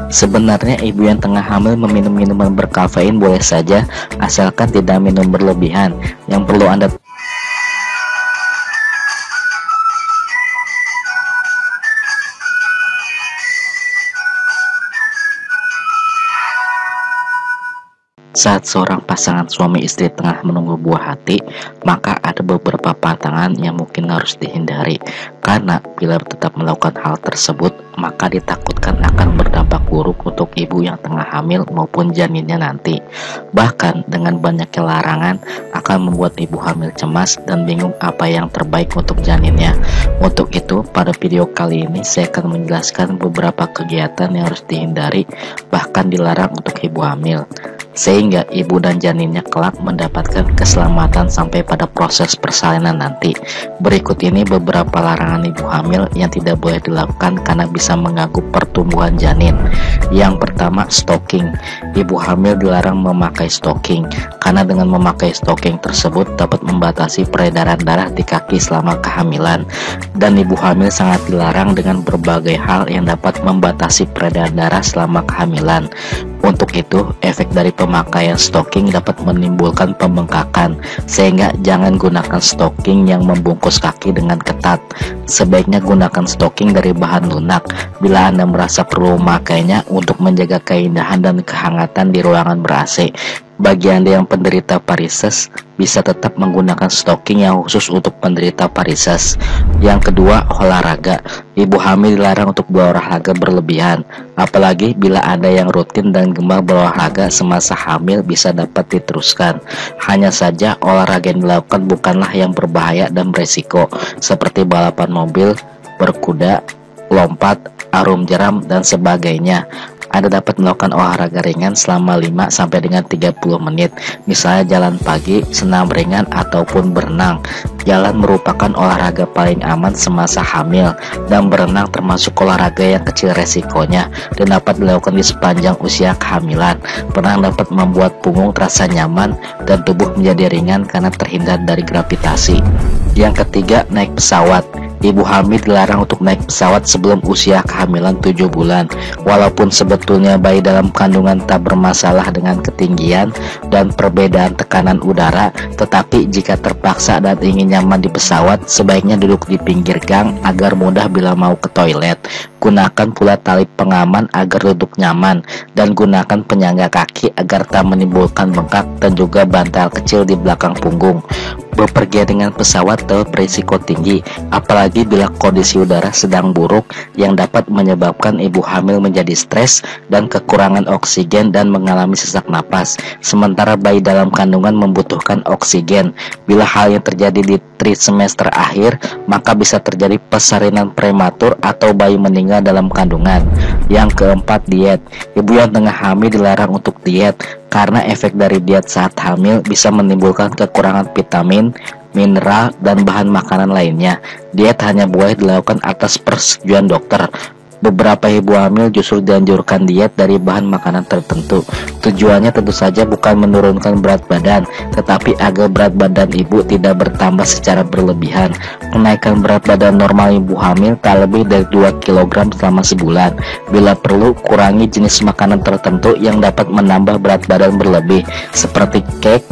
Sebenarnya ibu yang tengah hamil meminum minuman berkafein boleh saja, asalkan tidak minum berlebihan. Yang perlu Anda Saat seorang pasangan suami istri tengah menunggu buah hati, maka ada beberapa pantangan yang mungkin harus dihindari. Karena bila tetap melakukan hal tersebut, maka ditakutkan akan berdampak buruk untuk ibu yang tengah hamil maupun janinnya nanti. Bahkan dengan banyaknya larangan akan membuat ibu hamil cemas dan bingung apa yang terbaik untuk janinnya. Untuk itu, pada video kali ini saya akan menjelaskan beberapa kegiatan yang harus dihindari, bahkan dilarang untuk ibu hamil, sehingga ibu dan janinnya kelak mendapatkan keselamatan sampai pada proses persalinan nanti. Berikut ini beberapa larangan ibu hamil yang tidak boleh dilakukan karena bisa mengganggu pertumbuhan janin. Yang pertama, stocking. Ibu hamil dilarang memakai stocking karena dengan memakai stocking tersebut dapat membatasi peredaran darah di kaki selama kehamilan, dan ibu hamil sangat dilarang dengan berbagai hal yang dapat membatasi peredaran darah selama kehamilan. Untuk itu, efek dari pemakaian stocking dapat menimbulkan pembengkakan, sehingga jangan gunakan stocking yang membungkus kaki dengan ketat. Sebaiknya gunakan stocking dari bahan lunak bila Anda merasa perlu memakainya untuk menjaga keindahan dan kehangatan di ruangan ber-AC. Bagi Anda yang penderita varises, bisa tetap menggunakan stocking yang khusus untuk penderita varises. Yang kedua, olahraga. Ibu hamil dilarang untuk berolahraga berlebihan, apalagi bila Anda yang rutin dan gemar berolahraga semasa hamil bisa dapat diteruskan. Hanya saja olahraga yang dilakukan bukanlah yang berbahaya dan beresiko, seperti balapan mobil, berkuda, lompat, arum jeram, dan sebagainya. Anda dapat melakukan olahraga ringan selama 5 sampai dengan 30 menit, misalnya jalan pagi, senam ringan, ataupun berenang. Jalan merupakan olahraga paling aman semasa hamil, dan berenang termasuk olahraga yang kecil resikonya dan dapat dilakukan di sepanjang usia kehamilan. Berenang dapat membuat punggung terasa nyaman dan tubuh menjadi ringan karena terhindar dari gravitasi. Yang ketiga, naik pesawat. Ibu hamil dilarang untuk naik pesawat sebelum usia kehamilan 7 bulan. Walaupun sebetulnya bayi dalam kandungan tak bermasalah dengan ketinggian dan perbedaan tekanan udara, tetapi jika terpaksa dan ingin nyaman di pesawat, sebaiknya duduk di pinggir gang agar mudah bila mau ke toilet. Gunakan pula tali pengaman agar duduk nyaman, dan gunakan penyangga kaki agar tak menimbulkan bengkak, dan juga bantal kecil di belakang punggung. Bepergian dengan pesawat dapat berisiko tinggi, apalagi bila kondisi udara sedang buruk yang dapat menyebabkan ibu hamil menjadi stres dan kekurangan oksigen dan mengalami sesak napas. Sementara bayi dalam kandungan membutuhkan oksigen. Bila hal yang terjadi di trimester akhir, maka bisa terjadi persalinan prematur atau bayi meninggal dalam kandungan. Yang keempat, diet. Ibu yang tengah hamil dilarang untuk diet karena efek dari diet saat hamil bisa menimbulkan kekurangan vitamin, mineral, dan bahan makanan lainnya. Diet hanya boleh dilakukan atas persetujuan dokter. Beberapa ibu hamil justru dianjurkan diet dari bahan makanan tertentu. Tujuannya tentu saja bukan menurunkan berat badan, tetapi agar berat badan ibu tidak bertambah secara berlebihan. Kenaikan berat badan normal ibu hamil tak lebih dari 2 kg selama sebulan. Bila perlu, kurangi jenis makanan tertentu yang dapat menambah berat badan berlebih, seperti cake,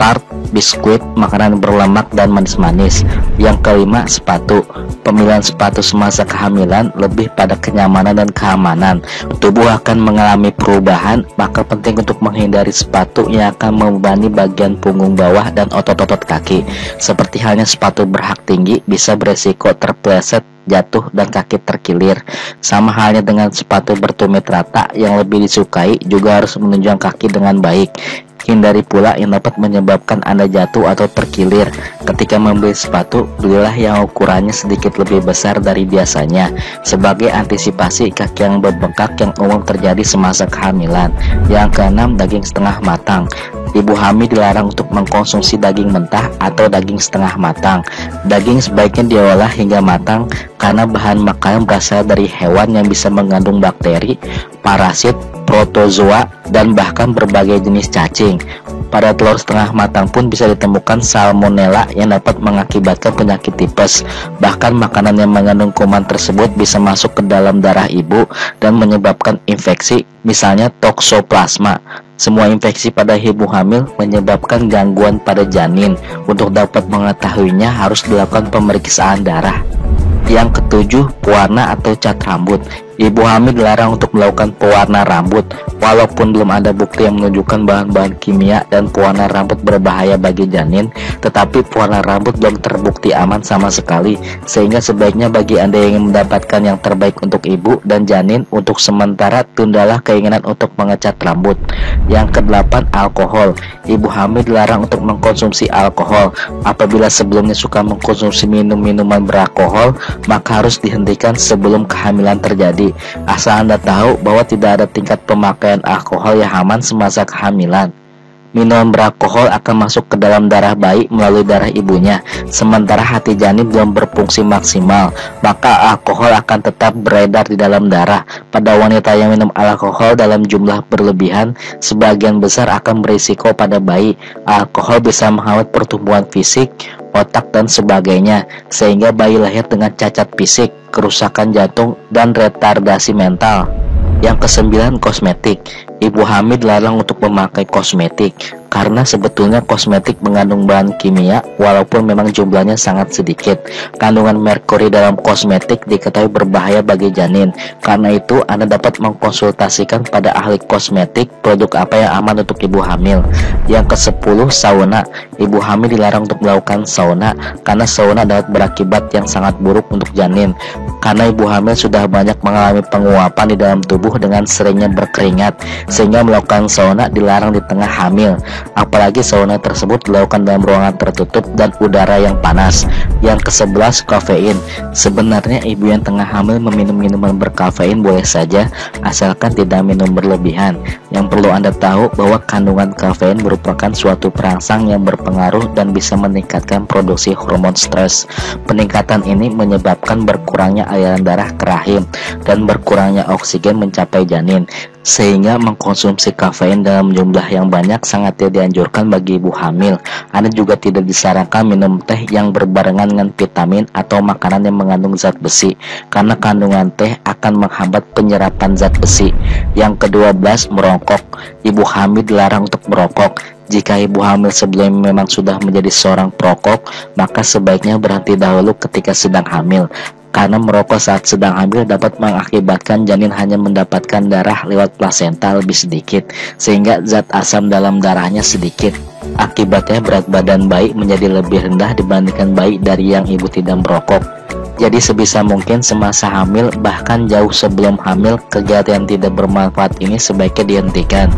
tart, biskuit, makanan berlemak, dan manis-manis. Yang kelima, sepatu. Pemilihan sepatu semasa kehamilan lebih pada kenyamanan dan keamanan. Tubuh akan mengalami perubahan, maka penting untuk menghindari sepatu yang akan membebani bagian punggung bawah dan otot-otot kaki. Seperti halnya sepatu berhak tinggi bisa beresiko terpeleset, jatuh, dan kaki terkilir. Sama halnya dengan sepatu bertumit rata yang lebih disukai juga harus menunjang kaki dengan baik. Hindari pula yang dapat menyebabkan Anda jatuh atau terkilir. Ketika membeli sepatu, belilah yang ukurannya sedikit lebih besar dari biasanya, sebagai antisipasi kaki yang berbengkak yang umum terjadi semasa kehamilan. Yang keenam, daging setengah matang. Ibu hamil dilarang untuk mengkonsumsi daging mentah atau daging setengah matang. Daging sebaiknya diolah hingga matang karena bahan makanan berasal dari hewan yang bisa mengandung bakteri, parasit, protozoa, dan bahkan berbagai jenis cacing. Pada telur setengah matang pun bisa ditemukan salmonella yang dapat mengakibatkan penyakit tipes. Bahkan makanan yang mengandung kuman tersebut bisa masuk ke dalam darah ibu dan menyebabkan infeksi, misalnya toksoplasma. Semua infeksi pada ibu hamil menyebabkan gangguan pada janin. Untuk dapat mengetahuinya harus dilakukan pemeriksaan darah. Yang ketujuh, pewarna atau cat rambut. Ibu hamil dilarang untuk melakukan pewarna rambut. Walaupun belum ada bukti yang menunjukkan bahan-bahan kimia dan pewarna rambut berbahaya bagi janin, tetapi pewarna rambut belum terbukti aman sama sekali, sehingga sebaiknya bagi Anda yang ingin mendapatkan yang terbaik untuk ibu dan janin, untuk sementara tundalah keinginan untuk mengecat rambut. Yang kedelapan, alkohol. Ibu hamil dilarang untuk mengkonsumsi alkohol. Apabila sebelumnya suka mengkonsumsi minuman beralkohol, maka harus dihentikan sebelum kehamilan terjadi. Asal Anda tahu bahwa tidak ada tingkat pemakaian alkohol yang aman semasa kehamilan. Minuman beralkohol akan masuk ke dalam darah bayi melalui darah ibunya, sementara hati janin belum berfungsi maksimal, maka alkohol akan tetap beredar di dalam darah. Pada wanita yang minum alkohol dalam jumlah berlebihan, sebagian besar akan berisiko pada bayi. Alkohol bisa menghambat pertumbuhan fisik, otak, dan sebagainya, sehingga bayi lahir dengan cacat fisik, kerusakan jantung, dan retardasi mental. Yang kesembilan, kosmetik. Ibu hamil dilarang untuk memakai kosmetik karena sebetulnya kosmetik mengandung bahan kimia walaupun memang jumlahnya sangat sedikit. Kandungan merkuri dalam kosmetik diketahui berbahaya bagi janin. Karena itu Anda dapat mengkonsultasikan pada ahli kosmetik produk apa yang aman untuk ibu hamil. Yang ke-10, sauna. Ibu hamil dilarang untuk melakukan sauna karena sauna dapat berakibat yang sangat buruk untuk janin. Karena ibu hamil sudah banyak mengalami penguapan di dalam tubuh dengan seringnya berkeringat, sehingga melakukan sauna dilarang di tengah hamil. Apalagi sauna tersebut dilakukan dalam ruangan tertutup dan udara yang panas. Yang ke-11, kafein. Sebenarnya ibu yang tengah hamil meminum minuman berkafein boleh saja, asalkan tidak minum berlebihan. Yang perlu Anda tahu bahwa kandungan kafein merupakan suatu perangsang yang berpengaruh dan bisa meningkatkan produksi hormon stres. Peningkatan ini menyebabkan berkurangnya aliran darah ke rahim dan berkurangnya oksigen mencapai janin, sehingga mengkonsumsi kafein dalam jumlah yang banyak sangat tidak dianjurkan bagi ibu hamil. Anda juga tidak disarankan minum teh yang berbarengan dengan vitamin atau makanan yang mengandung zat besi, karena kandungan teh akan menghambat penyerapan zat besi. Yang ke-12, merokok. Ibu hamil dilarang untuk merokok. Jika ibu hamil sebelumnya memang sudah menjadi seorang perokok, maka sebaiknya berhenti dahulu ketika sedang hamil. Karena merokok saat sedang hamil dapat mengakibatkan janin hanya mendapatkan darah lewat plasenta lebih sedikit, sehingga zat asam dalam darahnya sedikit. Akibatnya berat badan bayi menjadi lebih rendah dibandingkan bayi dari yang ibu tidak merokok. Jadi sebisa mungkin semasa hamil, bahkan jauh sebelum hamil, kegiatan yang tidak bermanfaat ini sebaiknya dihentikan.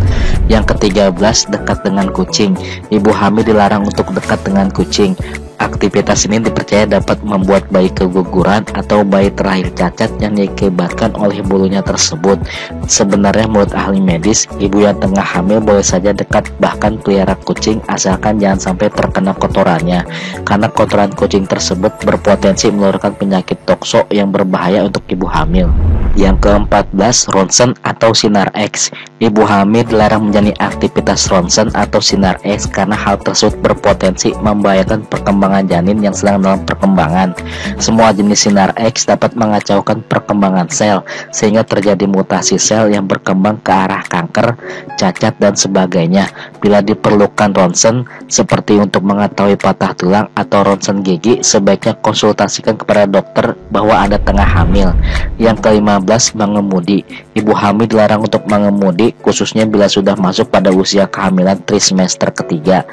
Yang ke-13, dekat dengan kucing. Ibu hamil dilarang untuk dekat dengan kucing. Aktivitas ini dipercaya dapat membuat bayi keguguran atau bayi terlahir cacat yang diakibatkan oleh bulunya tersebut. Sebenarnya menurut ahli medis, ibu yang tengah hamil boleh saja dekat bahkan pelihara kucing asalkan jangan sampai terkena kotorannya, karena kotoran kucing tersebut berpotensi menurunkan penyakit tokso yang berbahaya untuk ibu hamil. Yang ke-14, ronsen atau sinar X. Ibu hamil dilarang menjalani aktivitas ronsen atau sinar X karena hal tersebut berpotensi membahayakan perkembangan janin yang sedang dalam perkembangan. Semua jenis sinar X dapat mengacaukan perkembangan sel, sehingga terjadi mutasi sel yang berkembang ke arah kanker, cacat, dan sebagainya. Bila diperlukan ronsen, seperti untuk mengetahui patah tulang atau ronsen gigi, sebaiknya konsultasikan kepada dokter bahwa Anda tengah hamil. Yang ke-15, mengemudi. Ibu hamil dilarang untuk mengemudi, khususnya bila sudah masuk pada usia kehamilan trimester ketiga.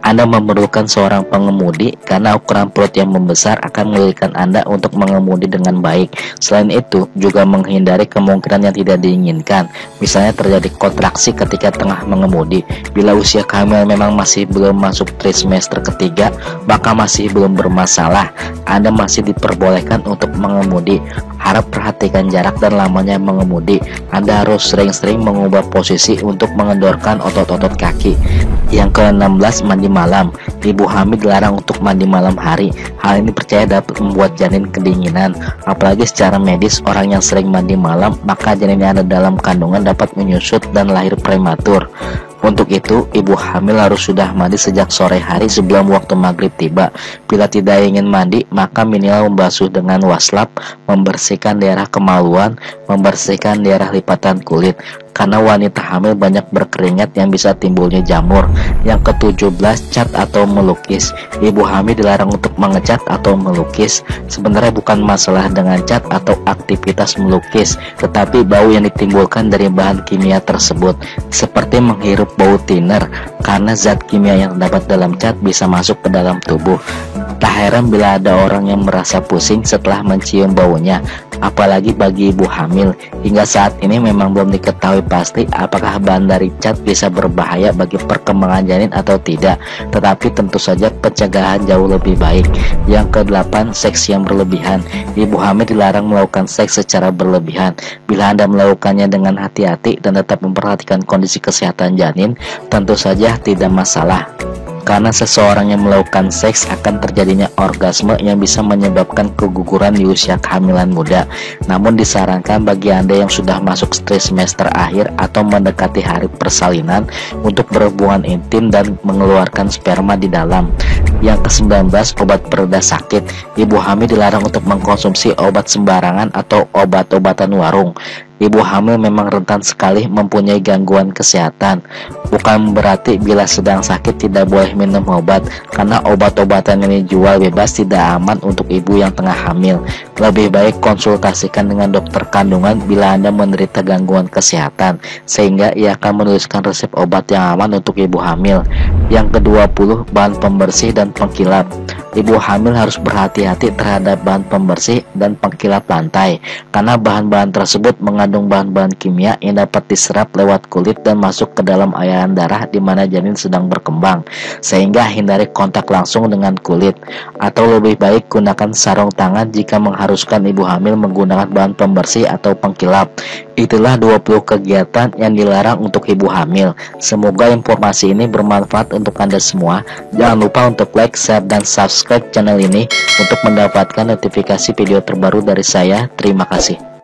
Anda memerlukan seorang pengemudi karena ukuran perut yang membesar akan menyulitkan Anda untuk mengemudi dengan baik. Selain itu, juga menghindari kemungkinan yang tidak diinginkan, misalnya terjadi kontraksi ketika tengah mengemudi. Bila usia kehamilan memang masih belum masuk trimester ketiga, maka masih belum bermasalah. Anda masih diperbolehkan untuk mengemudi. Harap perhatikan jarak dan lamanya mengemudi. Anda harus sering-sering mengubah posisi untuk mengendorkan otot-otot kaki. Yang ke-16, mandi malam. Ibu hamil dilarang untuk mandi malam hari. Hal ini percaya dapat membuat janin kedinginan. Apalagi secara medis, orang yang sering mandi malam, maka janin yang ada dalam kandungan dapat menyusut dan lahir prematur. Untuk itu, ibu hamil harus sudah mandi sejak sore hari sebelum waktu maghrib tiba. Bila tidak ingin mandi, maka minimal membasuh dengan waslap, membersihkan daerah kemaluan, membersihkan daerah lipatan kulit. Karena wanita hamil banyak berkeringat yang bisa timbulnya jamur. Yang ke-17, cat atau melukis. Ibu hamil dilarang untuk mengecat atau melukis. Sebenarnya bukan masalah dengan cat atau aktivitas melukis, tetapi bau yang ditimbulkan dari bahan kimia tersebut, seperti menghirup bau thinner, karena zat kimia yang terdapat dalam cat bisa masuk ke dalam tubuh. Tak heran bila ada orang yang merasa pusing setelah mencium baunya, apalagi bagi ibu hamil. Hingga saat ini memang belum diketahui pasti apakah bahan dari cat bisa berbahaya bagi perkembangan janin atau tidak, tetapi tentu saja pencegahan jauh lebih baik. Yang ke-8, seks yang berlebihan. Ibu hamil dilarang melakukan seks secara berlebihan. Bila Anda melakukannya dengan hati-hati dan tetap memperhatikan kondisi kesehatan janin, tentu saja tidak masalah. Karena seseorang yang melakukan seks akan terjadinya orgasme yang bisa menyebabkan keguguran di usia kehamilan muda. Namun disarankan bagi Anda yang sudah masuk trimester akhir atau mendekati hari persalinan untuk berhubungan intim dan mengeluarkan sperma di dalam. Yang ke-19, obat pereda sakit. Ibu hamil dilarang untuk mengkonsumsi obat sembarangan atau obat-obatan warung. Ibu hamil memang rentan sekali mempunyai gangguan kesehatan. Bukan berarti bila sedang sakit tidak boleh minum obat, karena obat-obatan yang dijual bebas tidak aman untuk ibu yang tengah hamil. Lebih baik konsultasikan dengan dokter kandungan bila Anda menderita gangguan kesehatan, sehingga ia akan menuliskan resep obat yang aman untuk ibu hamil. Yang ke-20, bahan pembersih dan pengkilap. Ibu hamil harus berhati-hati terhadap bahan pembersih dan pengkilap lantai, karena bahan-bahan tersebut mengandung bahan-bahan kimia yang dapat diserap lewat kulit dan masuk ke dalam aliran darah di mana janin sedang berkembang, sehingga hindari kontak langsung dengan kulit. Atau lebih baik gunakan sarung tangan jika mengharuskan ibu hamil menggunakan bahan pembersih atau pengkilap. Itulah 20 kegiatan yang dilarang untuk ibu hamil. Semoga informasi ini bermanfaat untuk Anda semua. Jangan lupa untuk like, share, dan subscribe channel ini untuk mendapatkan notifikasi video terbaru dari saya. Terima kasih.